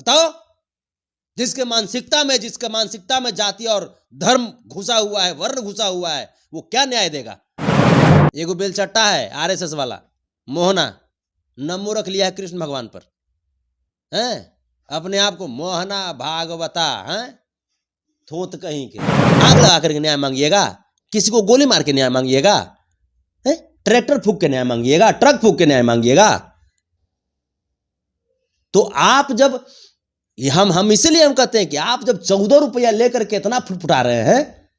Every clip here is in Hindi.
बताओ, जिसके मानसिकता में जाति और धर्म घुसा हुआ है, वर्ण घुसा हुआ है, वो क्या न्याय देगा? एगो बेलचट्टा है आरएसएस वाला मोहना, नमो रख लिया है कृष्ण भगवान पर, हैं? अपने आप को मोहना भागवता, हैं? थोत कहीं के। आग लगा करके न्याय मांगिएगा? किसी को गोली मार के न्याय मांगिएगा? ट्रैक्टर फूंक के न्याय मांगिएगा? ट्रक फूंक के न्याय मांगिएगा? तो आप जब हम इसीलिए हम कहते हैं कि आप जब 14 रुपया लेकर के इतना फुटफुटा रहे हैं,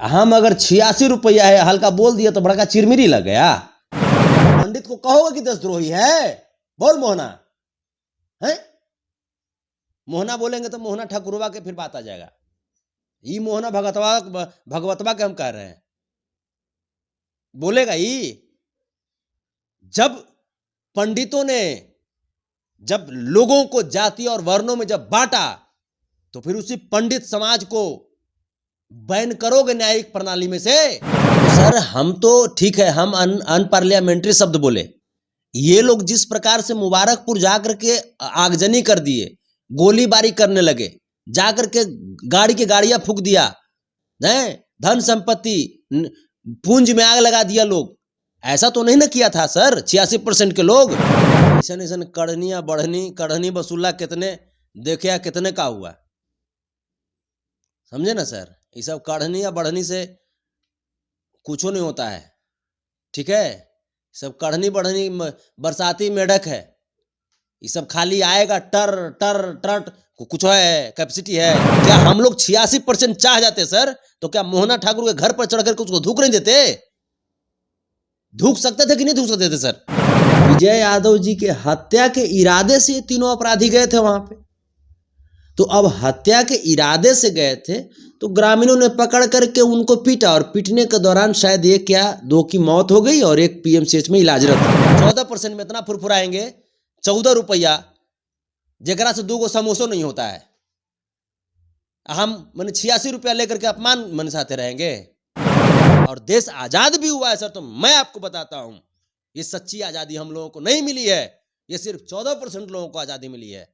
हम अगर 86 रुपया है हल्का बोल दिया तो बड़का चिरमिरी लग गया। पंडित को कहोगे कि देशद्रोही है? बोल मोहना, है? मोहना बोलेंगे तो मोहना ठाकुरवा के फिर बात आ जाएगा। ये मोहना भगवतवा के हम कह रहे हैं, बोलेगा ही। जब पंडितों ने जब लोगों को जाति और वर्णों में जब बांटा, तो फिर उसी पंडित समाज को बैन करोगे न्यायिक प्रणाली में से? सर हम तो ठीक है, हम अनपार्लियामेंट्री शब्द बोले, ये लोग जिस प्रकार से मुबारकपुर जाकर के आगजनी कर दिए, गोलीबारी करने लगे, जाकर के गाड़ी के गाड़ियां फूंक दिया, धन संपत्ति पूंज में आग लगा दिया लोग, ऐसा तो नहीं ना किया था सर 86% के लोग। ऐसा कढ़निया बढ़नी कढ़नी वसूला कितने देखे या कितने का हुआ, समझे ना सर? ये सब कढ़नी या बढ़नी से कुछ नहीं होता है, ठीक है? सब कढ़नी बढ़नी बरसाती मेढक है, ये सब खाली आएगा टर टर टर, कुछ है कैपेसिटी है क्या? हम लोग 86% चाह जाते सर, तो क्या मोहना ठाकुर के घर पर चढ़ कर उसको धूक नहीं देते? धूक सकते थे कि नहीं धूक सकते थे सर? विजय यादव जी के हत्या के इरादे से तीनों अपराधी गए थे वहां पे, तो अब हत्या के इरादे से गए थे तो ग्रामीणों ने पकड़ करके उनको पीटा, और पीटने के दौरान शायद एक या दो की मौत हो गई और एक पीएमसीएच में इलाजरत। 14% में इतना फुरफुराएंगे, 14 रुपया जगरा से 2 समोसों नहीं होता है। हम मैंने 86 रुपया लेकर के अपमान मनसाते रहेंगे? और देश आजाद भी हुआ है सर, तो मैं आपको बताता हूं, ये सच्ची आजादी हम लोगों को नहीं मिली है, ये सिर्फ 14% लोगों को आजादी मिली है।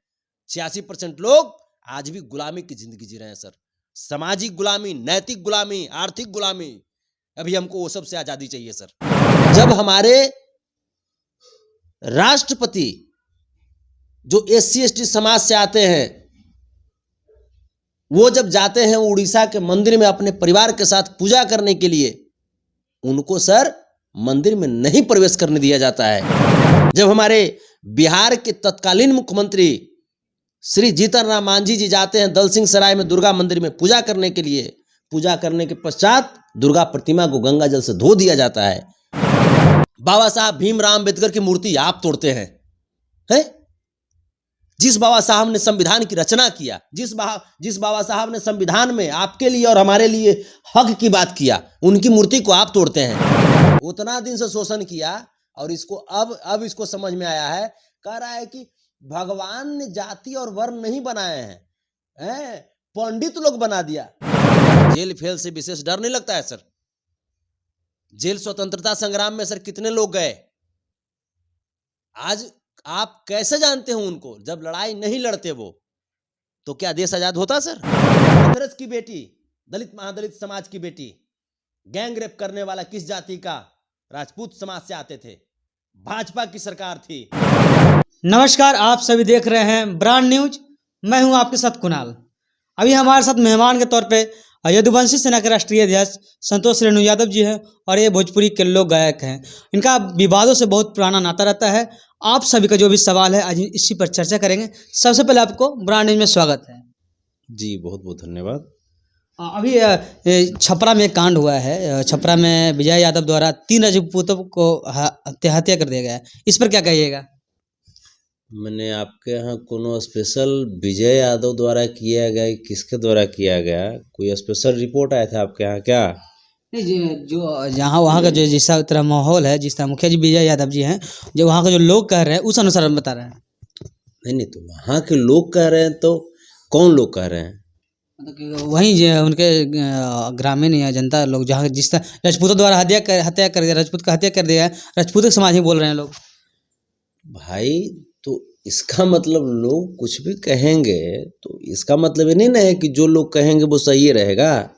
86% लोग आज भी गुलामी की जिंदगी जी रहे हैं सर, सामाजिक गुलामी, नैतिक गुलामी, आर्थिक गुलामी। अभी हमको वो सब से आजादी चाहिए सर। जब हमारे राष्ट्रपति जो SC ST समाज से आते हैं, वो जब जाते हैं उड़ीसा के मंदिर में अपने परिवार के साथ पूजा करने के लिए, उनको सर मंदिर में नहीं प्रवेश करने दिया जाता है। जब हमारे बिहार के तत्कालीन मुख्यमंत्री श्री जीतन राम मांझी जी जाते हैं दलसिंह सराय में दुर्गा मंदिर में पूजा करने के लिए, पूजा करने के पश्चात दुर्गा प्रतिमा को गंगा जल से धो दिया जाता है। बाबा साहब भीमराव अम्बेडकर की मूर्ति आप तोड़ते हैं, हैं? जिस बाबा साहब ने संविधान की रचना किया, जिस बाबा साहब ने संविधान में आपके लिए और हमारे लिए हक की बात किया, उनकी मूर्ति को आप तोड़ते हैं। उतना दिन से शोषण किया और इसको अब इसको समझ में आया है, कह रहा है कि भगवान ने जाति और वर्ण नहीं बनाए हैं, पंडित लोग बना दिया। जेल फेल से विशेष डर नहीं लगता है सर? जेल स्वतंत्रता संग्राम में सर कितने लोग गए? आज आप कैसे जानते हो उनको? जब लड़ाई नहीं लड़ते वो, तो क्या देश आजाद होता सर? हाथरस की बेटी, दलित महादलित समाज की बेटी, गैंग रेप करने वाला किस जाति का? राजपूत समाज से आते थे, भाजपा की सरकार थी। नमस्कार, आप सभी देख रहे हैं ब्रांड न्यूज। मैं हूं आपके साथ कुणाल। अभी हमारे साथ मेहमान के तौर पे यदुवंशी सेना के राष्ट्रीय अध्यक्ष संतोष रेणु यादव जी हैं, और ये भोजपुरी के लोक गायक हैं। इनका विवादों से बहुत पुराना नाता रहता है। आप सभी का जो भी सवाल है आज इसी पर चर्चा करेंगे। सबसे पहले आपको ब्रांड न्यूज में स्वागत है जी, बहुत बहुत धन्यवाद। अभी छपरा में कांड हुआ है, छपरा में विजय यादव द्वारा 3 राजपूतों को हत्या कर दिया गया है, इस पर क्या कहिएगा? मैंने आपके यहाँ कोनो स्पेशल विजय यादव द्वारा किया गया, किसके द्वारा किया गया, कोई स्पेशल रिपोर्ट आया था आपके यहाँ क्या? नहीं, जो जहाँ वहाँ का जो जिस तरह माहौल है, जिस तरह मुखिया जी विजय यादव जी हैं, जो वहाँ का जो लोग कह रहे हैं उस अनुसार हम बता रहे हैं। नहीं, तो वहाँ के लोग कह रहे हैं, तो कौन लोग कह रहे हैं? मतलब वहीं उनके ग्रामीण या जनता लोग, जहाँ जिस तरह राजपूतों द्वारा हत्या कर दिया, राजपूत का हत्या कर दिया है, राजपूत समाज ही बोल रहे हैं लोग। भाई तो इसका मतलब लोग कुछ भी कहेंगे तो इसका मतलब ये नहीं ना है कि जो लोग कहेंगे वो सही रहेगा।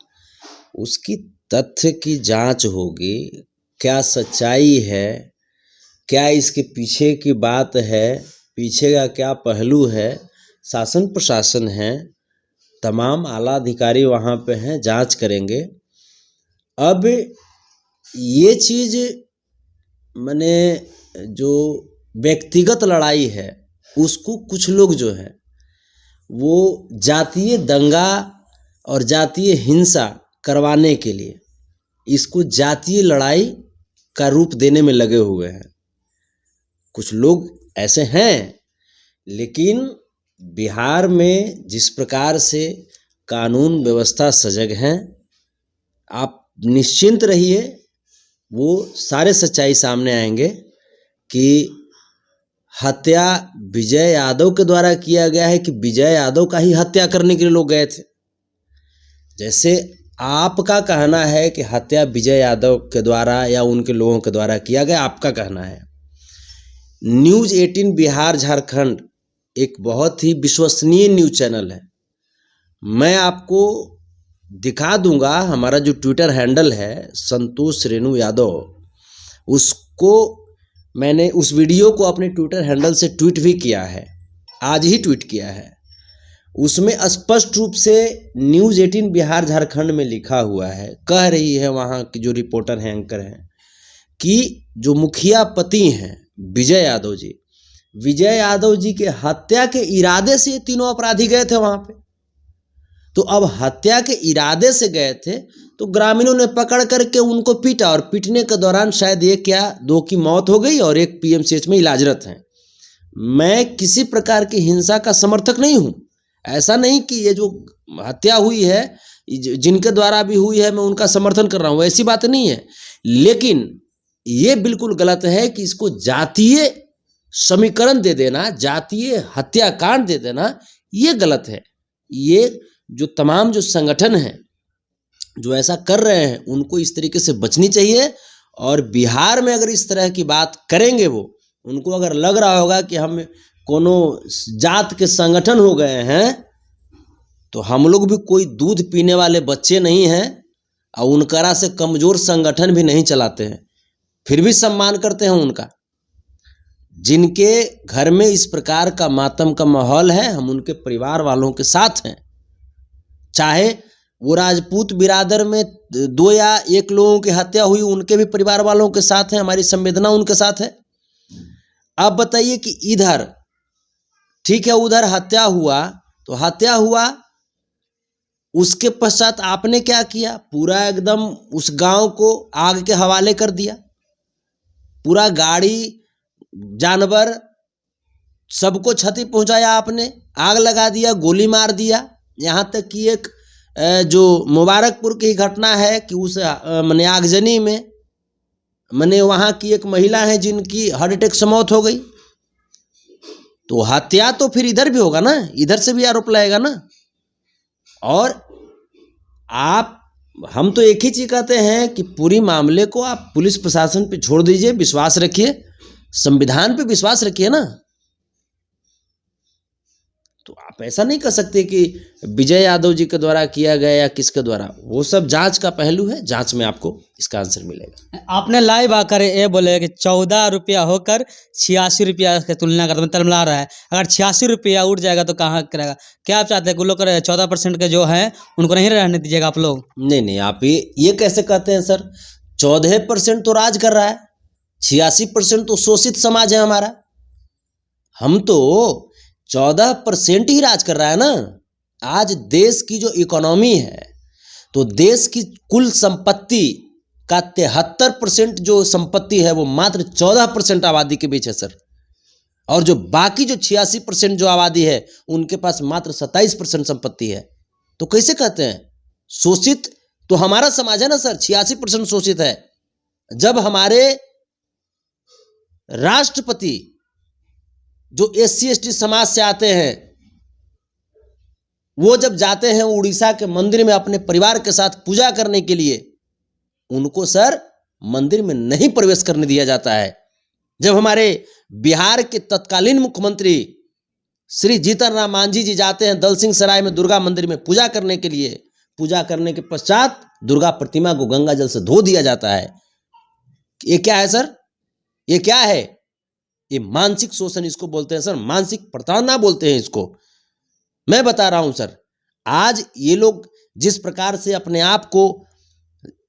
उसकी तथ्य की जांच होगी, क्या सच्चाई है, क्या इसके पीछे की बात है, पीछे का क्या पहलू है। शासन प्रशासन है, तमाम आला अधिकारी वहाँ पे हैं, जांच करेंगे। अब ये चीज़ माने जो व्यक्तिगत लड़ाई है उसको कुछ लोग जो है वो जातीय दंगा और जातीय हिंसा करवाने के लिए इसको जातीय लड़ाई का रूप देने में लगे हुए हैं। कुछ लोग ऐसे हैं, लेकिन बिहार में जिस प्रकार से कानून व्यवस्था सजग हैं, आप निश्चिंत रहिए, वो सारे सच्चाई सामने आएंगे कि हत्या विजय यादव के द्वारा किया गया है कि विजय यादव का ही हत्या करने के लिए लोग गए थे। जैसे आपका कहना है कि हत्या विजय यादव के द्वारा या उनके लोगों के द्वारा किया गया, आपका कहना है। न्यूज़ 18 बिहार झारखंड एक बहुत ही विश्वसनीय न्यूज़ चैनल है। मैं आपको दिखा दूंगा, हमारा जो ट्विटर हैंडल है संतोष रेणु यादव, उसको मैंने उस वीडियो को अपने ट्विटर हैंडल से ट्वीट भी किया है, आज ही ट्वीट किया है। उसमें स्पष्ट रूप से न्यूज़ 18 बिहार झारखंड में लिखा हुआ है, कह रही है वहाँ की जो रिपोर्टर हैं, एंकर हैं, कि जो मुखिया पति हैं विजय यादव जी, विजय यादव जी के हत्या के इरादे से ये तीनों अपराधी गए थे वहाँ पे। तो अब हत्या के इरादे से गए थे तो ग्रामीणों ने पकड़ करके उनको पीटा, और पीटने के दौरान शायद एक या दो की मौत हो गई और एक पीएमसीएच में इलाजरत हैं। मैं किसी प्रकार की हिंसा का समर्थक नहीं हूँ। ऐसा नहीं कि ये जो हत्या हुई है जिनके द्वारा भी हुई है मैं उनका समर्थन कर रहा हूँ, ऐसी बात नहीं है। लेकिन ये बिल्कुल गलत है कि इसको जातीय समीकरण दे देना, जातीय हत्याकांड दे देना, ये गलत है। ये जो तमाम जो संगठन हैं जो ऐसा कर रहे हैं उनको इस तरीके से बचनी चाहिए। और बिहार में अगर इस तरह की बात करेंगे, वो उनको अगर लग रहा होगा कि हम कोनो जात के संगठन हो गए हैं, तो हम लोग भी कोई दूध पीने वाले बच्चे नहीं हैं और उनकरा से कमज़ोर संगठन भी नहीं चलाते हैं, फिर भी सम्मान करते हैं उनका। जिनके घर में इस प्रकार का मातम का माहौल है, हम उनके परिवार वालों के साथ हैं। चाहे वो राजपूत बिरादर में 2 या 1 लोगों की हत्या हुई, उनके भी परिवार वालों के साथ हैं, हमारी संवेदना उनके साथ है। अब बताइए कि इधर ठीक है, उधर हत्या हुआ तो हत्या हुआ, उसके पश्चात आपने क्या किया, पूरा एकदम उस गांव को आग के हवाले कर दिया। पूरा गाड़ी जानवर सबको क्षति पहुंचाया आपने, आग लगा दिया, गोली मार दिया। यहाँ तक कि एक जो मुबारकपुर की घटना है कि उस मने आगजनी में मने वहाँ की एक महिला है जिनकी हार्ट अटैक से मौत हो गई। तो हत्या तो फिर इधर भी होगा ना, इधर से भी आरोप लगेगा ना। और हम तो एक ही चीज कहते हैं कि पूरी मामले को आप पुलिस प्रशासन पे छोड़ दीजिए, विश्वास रखिए, संविधान पे विश्वास रखिए ना। तो आप ऐसा नहीं कर सकते कि विजय यादव जी के द्वारा किया गया या किसके द्वारा, वो सब जांच का पहलू है, जांच में आपको इसका आंसर मिलेगा। आपने लाइव आकर ये बोले कि 14 रुपया होकर 86 रुपया की तुलना करते तलमला रहा है। अगर 86 रुपया उठ जाएगा तो कहाँ करेगा? क्या आप चाहते हैं कि लोग 14% के जो है उनको नहीं रहने दीजिएगा आप लोग? नहीं, आप ये कैसे कहते हैं सर? 14% तो राज कर रहा है, 86% तो शोषित समाज है हमारा। हम तो 14% ही राज कर रहा है ना। आज देश की जो इकोनॉमी है, तो देश की कुल संपत्ति का 73% जो संपत्ति है वो मात्र 14% आबादी के बीच है सर। और जो बाकी जो 86% जो आबादी है उनके पास मात्र 27% संपत्ति है। तो कैसे कहते हैं शोषित? तो हमारा समाज है ना सर, 86% शोषित है। जब हमारे राष्ट्रपति जो SC/ST समाज से आते हैं, वो जब जाते हैं उड़ीसा के मंदिर में अपने परिवार के साथ पूजा करने के लिए, उनको सर मंदिर में नहीं प्रवेश करने दिया जाता है। जब हमारे बिहार के तत्कालीन मुख्यमंत्री श्री जीतन राम मांझी जी जाते हैं दलसिंह सराय में दुर्गा मंदिर में पूजा करने के लिए, पूजा करने के पश्चात दुर्गा प्रतिमा को गंगा जल से धो दिया जाता है। ये क्या है सर? ये क्या है? ये मानसिक शोषण इसको बोलते हैं सर, मानसिक प्रताड़ना बोलते हैं इसको। मैं बता रहा हूं सर, आज ये लोग जिस प्रकार से अपने आप को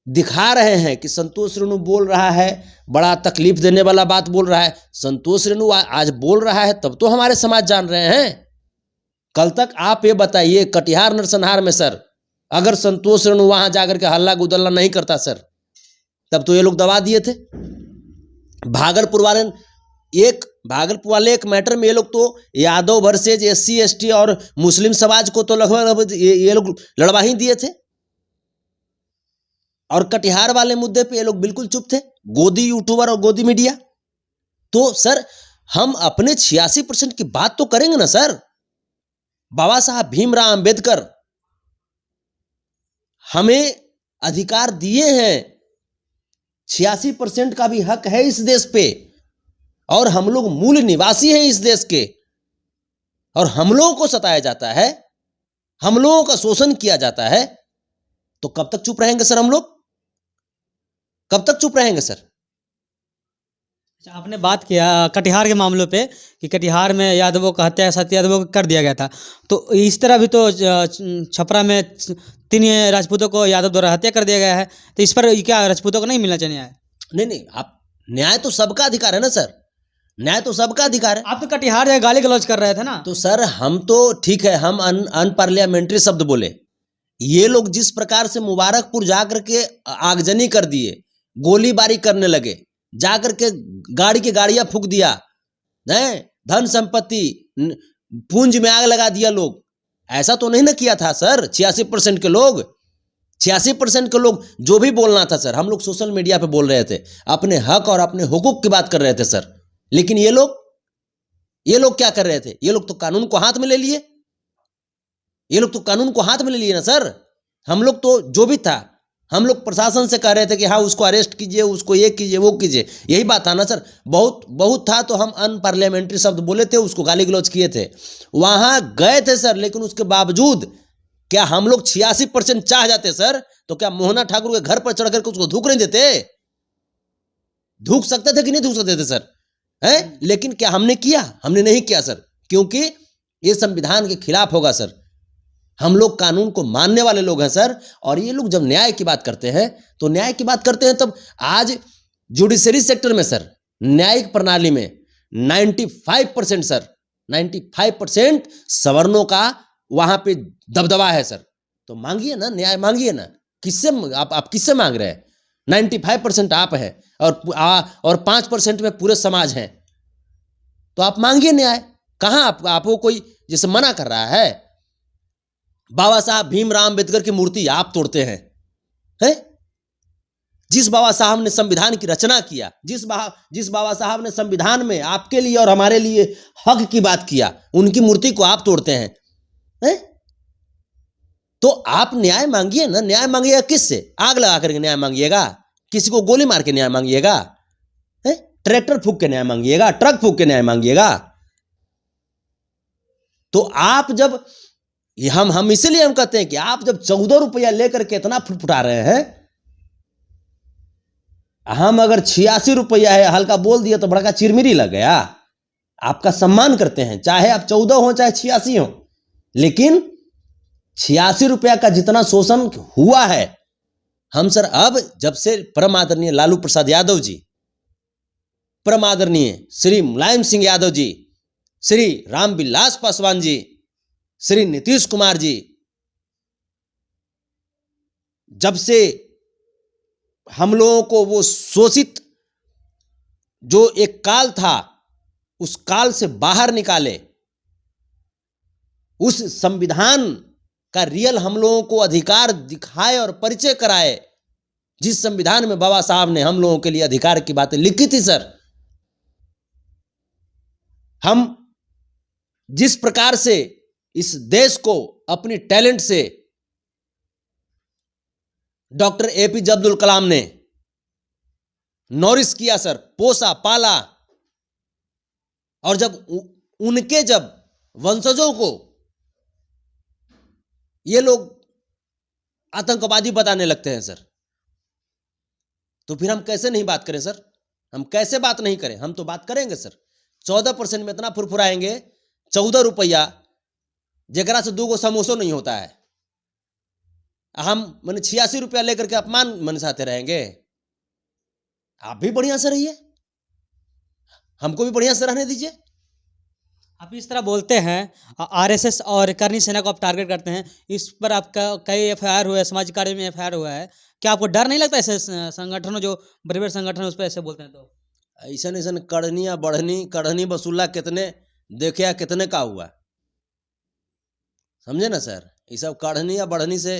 दिखा रहे हैं कि संतोष रेणु बोल रहा है, बड़ा तकलीफ देने वाला बात बोल रहा है। संतोष रेणु आज बोल रहा है तब तो हमारे समाज जान रहे हैं। कल तक आप ये बताइए कटिहार नरसंहार में सर, अगर संतोष रेणु वहां जाकर के हल्ला गुदल्ला नहीं करता सर, तब तो ये लोग दबा दिए थे। भागलपुर वाले एक मैटर में ये लोग तो यादव वर्सेज SC ST और मुस्लिम समाज को तो लगभग ये लोग लड़वा ही दिए थे, और कटिहार वाले मुद्दे पे ये लोग बिल्कुल चुप थे, गोदी यूट्यूबर और गोदी मीडिया। तो सर हम अपने 86% की बात तो करेंगे ना सर। बाबा साहब भीमराव अंबेडकर हमें अधिकार दिए हैं, 86% का भी हक है इस देश पे, और हम लोग मूल निवासी हैं इस देश के, और हम लोगों को सताया जाता है, हम लोगों का शोषण किया जाता है। तो कब तक चुप रहेंगे सर? हम लोग कब तक चुप रहेंगे सर? आपने बात किया कटिहार के मामलों पे कि कटिहार में यादवों का हत्या सत्य यादवों को कर दिया गया था, तो इस तरह भी तो छपरा में 3 राजपूतों को यादव द्वारा हत्या कर दिया गया है, तो इस पर क्या राजपूतों को नहीं मिलना चाहिए न्याय? नहीं, आप न्याय तो सबका अधिकार है ना सर, न्याय तो सबका अधिकार है। आप तो कटिहार जाके गाली गलौज कर रहे थे ना। तो सर हम तो ठीक है, हम अनपार्लियामेंट्री शब्द बोले। ये लोग जिस प्रकार से मुबारकपुर जाकर के आगजनी कर दिए, गोलीबारी करने लगे, जाकर के गाड़ी की गाड़ियां फूंक दिया, धन संपत्ति पूंज में आग लगा दिया लोग, ऐसा तो नहीं ना किया था सर। 86% के लोग, 86% के लोग जो भी बोलना था सर, हम लोग सोशल मीडिया पे बोल रहे थे, अपने हक और अपने हुकूक की बात कर रहे थे सर। लेकिन ये लोग क्या कर रहे थे? ये लोग तो कानून को हाथ में ले लिए, ये लोग तो कानून को हाथ में ले लिए ना सर। हम लोग तो जो भी था, हम लोग प्रशासन से कह रहे थे कि हाँ उसको अरेस्ट कीजिए, उसको ये कीजिए, वो कीजिए, यही बात था ना सर। बहुत था तो हम अनपार्लियामेंट्री शब्द बोले थे, उसको गाली गलौज किए थे, वहां गए थे सर। लेकिन उसके बावजूद क्या हम लोग 86% चाह जाते सर, तो क्या मोहना ठाकुर के घर पर चढ़ करके उसको धूक नहीं देते? धूक सकते थे कि नहीं धूक सकते थे सर? लेकिन क्या हमने किया? हमने नहीं किया सर, क्योंकि ये संविधान के खिलाफ होगा सर। हम लोग कानून को मानने वाले लोग हैं सर। और ये लोग जब न्याय की बात करते हैं तो न्याय की बात करते हैं, तब आज जुडिशरी सेक्टर में सर, न्यायिक प्रणाली में 95% सर, 95% सवर्णों का वहां पे दबदबा है सर। तो मांगिए ना न्याय, मांगिए ना। किससे आप किससे मांग रहे हैं? 95% आप है और 5% में पूरे समाज हैं, तो आप मांगिए न्याय। कहां आपको कोई जैसे मना कर रहा है? बाबा साहब भीमराव अंबेडकर की मूर्ति आप तोड़ते हैं? जिस बाबा साहब ने संविधान की रचना किया, जिस बाबा साहब ने संविधान में आपके लिए और हमारे लिए हक की बात किया, उनकी मूर्ति को आप तोड़ते हैं? तो आप न्याय मांगिए ना। न्याय मांगिएगा किससे? आग लगा करके न्याय मांगिएगा? किसी को गोली मार के न्याय मांगिएगा? ट्रैक्टर फूंक के न्याय मांगिएगा? ट्रक फूंक के न्याय मांगिएगा? तो आप जब हम इसीलिए हम कहते हैं कि आप जब 14 रुपया लेकर के इतना फुटफुटा रहे हैं, हम अगर 86 रुपया है हल्का बोल दिया तो बड़ा का चिरमिरी लग गया। आपका सम्मान करते हैं, चाहे आप 14 हो चाहे 86 हो, लेकिन 86 रुपया का जितना शोषण हुआ है, हम सर अब जब से परम आदरणीय लालू प्रसाद यादव जी, परम आदरणीय श्री मुलायम सिंह यादव जी, श्री रामविलास पासवान जी, श्री नीतीश कुमार जी, जब से हम लोगों को वो शोषित जो एक काल था, उस काल से बाहर निकाले, उस संविधान का रियल हम लोगों को अधिकार दिखाए और परिचय कराए, जिस संविधान में बाबा साहब ने हम लोगों के लिए अधिकार की बातें लिखी थी सर। हम जिस प्रकार से इस देश को अपनी टैलेंट से डॉक्टर APJ अब्दुल कलाम ने नॉरिश किया सर, पोसा पाला, और जब उनके जब वंशजों को ये लोग आतंकवादी बताने लगते हैं सर, तो फिर हम कैसे नहीं बात करें सर? हम कैसे बात नहीं करें? हम तो बात करेंगे सर। 14% में इतना फुरफुराएंगे, 14 रुपया जगरा से 2 समोसों नहीं होता है। हम मैंने 86 रुपया लेकर के अपमान मनसाते रहेंगे? आप भी बढ़िया से रहिए, हमको भी बढ़िया से रहने दीजिए। आप इस तरह बोलते हैं, आरएसएस और करनी सेना को आप टारगेट करते हैं, इस पर आपका कई एफआईआर हुआ है, सामाजिक कार्य में एफआईआर हुआ है। क्या आपको डर नहीं लगता ऐसे संगठनों, जो बड़े बड़े संगठन है, उस पर ऐसे बोलते हैं? तो ऐसा ऐसा कढ़नी या बढ़नी, कढ़नी वसूला कितने देखे या कितने का हुआ, समझे ना सर? ये सब कढ़नी या बढ़नी से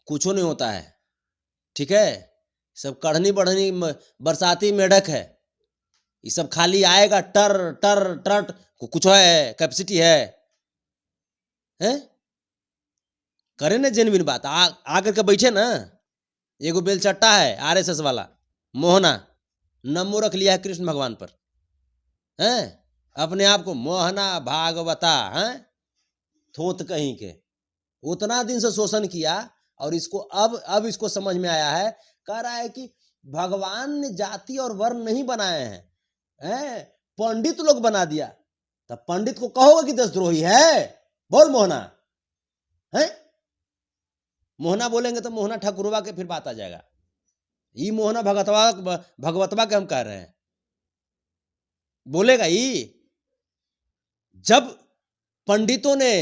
कुछ नहीं होता है, ठीक है? सब कढ़नी बढ़नी बरसाती मेढक है, ये सब खाली आएगा टर टर टर, कुछ है कैपेसिटी है? करे ना जेनविन बात, आकर के बैठे ना। एगो बेलचट्टा है आरएसएस वाला मोहना, नमो रख लिया है कृष्ण भगवान पर, हैं? अपने आप को मोहना भागवता, हैं? थोत कहीं के। उतना दिन से शोषण किया और इसको अब इसको समझ में आया है। कह रहा है कि भगवान ने जाति और वर्ण नहीं बनाए हैं, पंडित लोग बना दिया। तब पंडित को कहोगे कि देशद्रोही है? बोल मोहना, है? मोहना बोलेंगे तो मोहना ठाकुरवा के फिर बात आ जाएगा। ये मोहना भगवतवा के हम कह रहे हैं, बोलेगा ये। जब पंडितों ने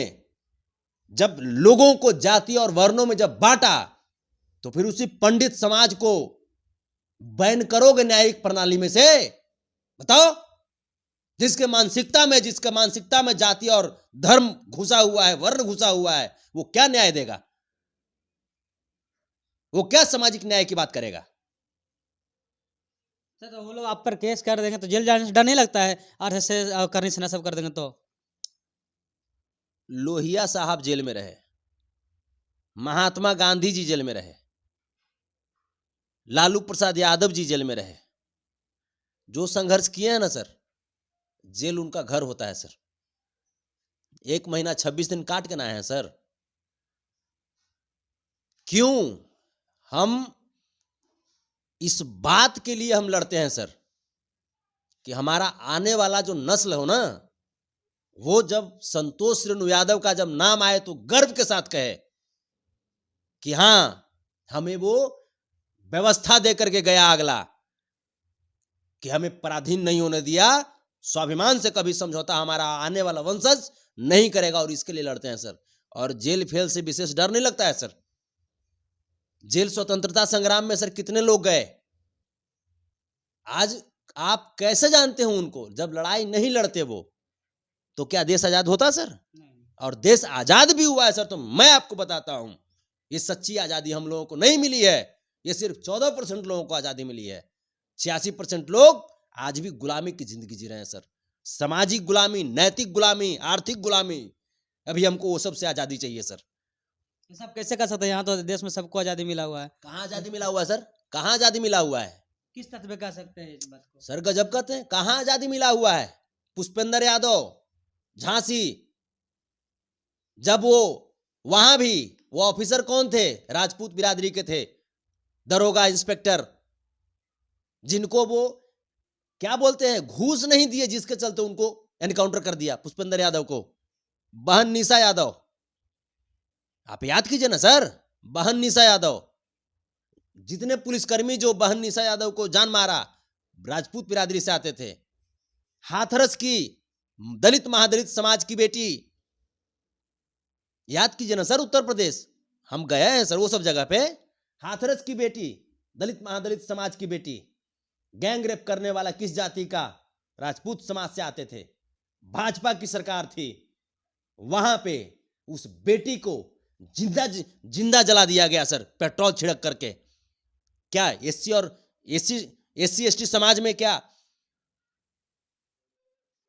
जब लोगों को जाति और वर्णों में जब बांटा, तो फिर उसी पंडित समाज को बैन करोगे न्यायिक प्रणाली में से? बताओ। जिसके मानसिकता में जाति और धर्म घुसा हुआ है, वर्ण घुसा हुआ है, वो क्या न्याय देगा? वो क्या सामाजिक न्याय की बात करेगा? तो वो लोग आप पर केस कर देंगे तो जेल जाने से डर नहीं लगता है? आरएसएस और करनी सेना सब कर देंगे तो? लोहिया साहब जेल में रहे, महात्मा गांधी जी जेल में रहे, लालू प्रसाद यादव जी जेल में रहे। जो संघर्ष किए हैं ना सर, जेल उनका घर होता है सर। 1 महीना 26 दिन काट के ना आए हैं सर। क्यों? हम इस बात के लिए हम लड़ते हैं सर कि हमारा आने वाला जो नस्ल हो ना, वो जब संतोष रेणु यादव का जब नाम आए तो गर्व के साथ कहे कि हां, हमें वो व्यवस्था देकर के गया अगला, कि हमें पराधीन नहीं होने दिया, स्वाभिमान से कभी समझौता हमारा आने वाला वंशज नहीं करेगा, और इसके लिए लड़ते हैं सर। और जेल फेल से विशेष डर नहीं लगता है सर। जेल स्वतंत्रता संग्राम में सर कितने लोग गए? आज आप कैसे जानते हो उनको? जब लड़ाई नहीं लड़ते वो, तो क्या देश आजाद होता सर? और देश आजाद भी हुआ है सर, तो मैं आपको बताता हूं, ये सच्ची आजादी हम लोगों को नहीं मिली है। ये सिर्फ 14% लोगों को आजादी मिली है। 86% लोग आज भी गुलामी की जिंदगी जी रहे हैं सर। सामाजिक गुलामी, नैतिक गुलामी, आर्थिक गुलामी। अभी हमको वो सबसे आजादी चाहिए सर। ये सब कैसे कर सकते हैं? यहाँ तो देश में सबको आजादी मिला हुआ है। कहाँ आजादी मिला हुआ है सर? कहाँ आजादी मिला हुआ है? किस तथ्य पे कह सकते हैं इस बात को? सर गजब कहते हैं, कहाँ आजादी मिला हुआ है? पुष्पेंद्र यादव झांसी, जब वो वहां भी वो ऑफिसर कौन थे? राजपूत बिरादरी के थे, दरोगा इंस्पेक्टर, जिनको वो क्या बोलते हैं, घूस नहीं दिए, जिसके चलते उनको एनकाउंटर कर दिया, पुष्पेंद्र यादव को। बहन निशा यादव, आप याद कीजिए ना सर, बहन निशा यादव। जितने पुलिसकर्मी जो बहन निशा यादव को जान मारा, राजपूत बिरादरी से आते थे। हाथरस की दलित महादलित समाज की बेटी, याद कीजिए ना सर, उत्तर प्रदेश हम गए हैं सर वो सब जगह पे। हाथरस की बेटी, दलित महादलित समाज की बेटी, गैंग रेप करने वाला किस जाति का? राजपूत समाज से आते थे। भाजपा की सरकार थी, वहां पे उस बेटी को जिंदा जला दिया गया सर, पेट्रोल छिड़क करके। क्या एससी और एससी एसटी समाज में क्या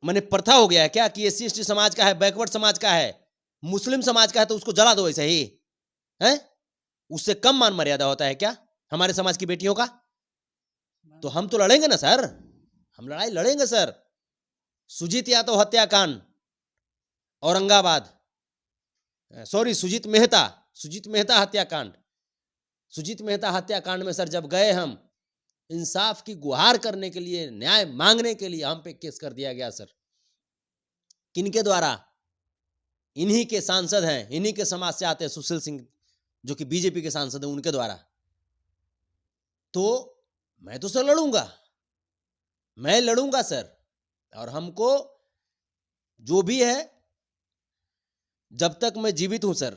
माने प्रथा हो गया है क्या कि एससी एसटी समाज का है, बैकवर्ड समाज का है, मुस्लिम समाज का है तो उसको जला दो ऐसे ही है? उससे कम मान मर्यादा होता है क्या हमारे समाज की बेटियों का? तो हम तो लड़ेंगे ना सर, हम लड़ाई लड़ेंगे सर। सुजीत यादव हत्याकांड औरंगाबाद, सॉरी सुजीत मेहता हत्याकांड, सुजीत मेहता हत्याकांड में सर जब गए हम इंसाफ की गुहार करने के लिए, न्याय मांगने के लिए, हम पे केस कर दिया गया सर। किनके द्वारा? इन्हीं के सांसद हैं, इन्हीं के समाज से आते हैं, सुशील सिंह जो कि बीजेपी के सांसद हैं, उनके द्वारा। तो मैं तो सर लड़ूंगा, मैं लड़ूंगा सर। और हमको जो भी है, जब तक मैं जीवित हूं सर,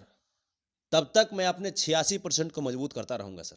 तब तक मैं अपने 86% को मजबूत करता रहूंगा सर।